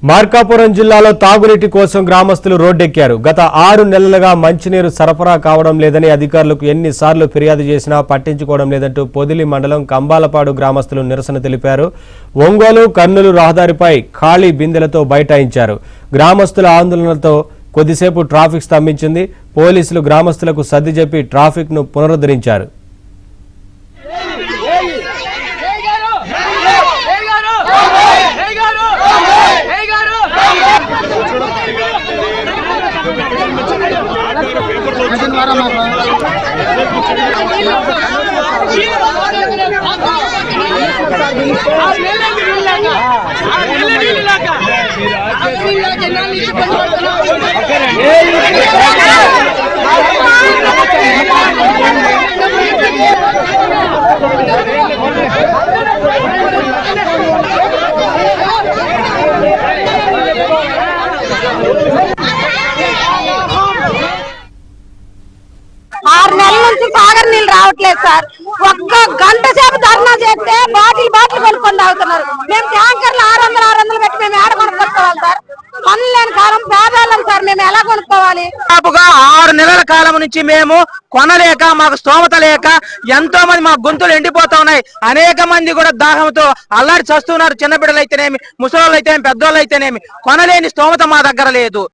మార్కాపురం జిల్లాలో తాగునీటి కోసం గ్రామస్తులు రోడ్డెక్కారు. గత 6 నెలలుగా మంచినీరు సరఫరా కావడం లేదని అధికారులకు ఎన్నిసార్లు ఫిర్యాదు చేసినా పట్టించుకోవడం లేదంటూ పొదిలి మండలం కంబాలపాడు గ్రామస్తులు నిరసన తెలిపారు. ఒంగోలు కర్నూలు రహదారిపై ఖాళీ బిందెలతో బైఠాయించారు. గ్రామస్తుల ఆందోళనలతో కొద్దిసేపు ట్రాఫిక్ స్తంభించింది. పోలీసులు గ్రామస్తులకు సర్ది చెప్పి ట్రాఫిక్ ను పునరుద్ధరించారు. సాగర్ నీళ్ళు రావట్లేదు సార్. ఒక్క గంట సేపు ధర్నా చేస్తే బాటిల్ కొనుక్కొని తాగుతున్నారు. మేము ట్యాంకర్లు 600 పెట్టి మేము ఏడ కొనుక్కోవాలి సార్? పనులు లేని కాలం పేదవాళ్ళం సార్, మేము ఎలా కొనుక్కోవాలి? దాదాపుగా 6 నెలల కాలం నుంచి మేము కొనలేక, మాకు స్తోమత లేక ఎంతో మంది మా గొంతులు ఎండిపోతా ఉన్నాయి. అనేక మంది కూడా దాహంతో అల్లాడి చస్తున్నారు. చిన్నబిడ్డలు అయితేనేమి, ముసలోళ్ళు అయితేనేమి, పెద్దోళ్ళు అయితేనేమి కొనలేని స్తోమత మా దగ్గర లేదు.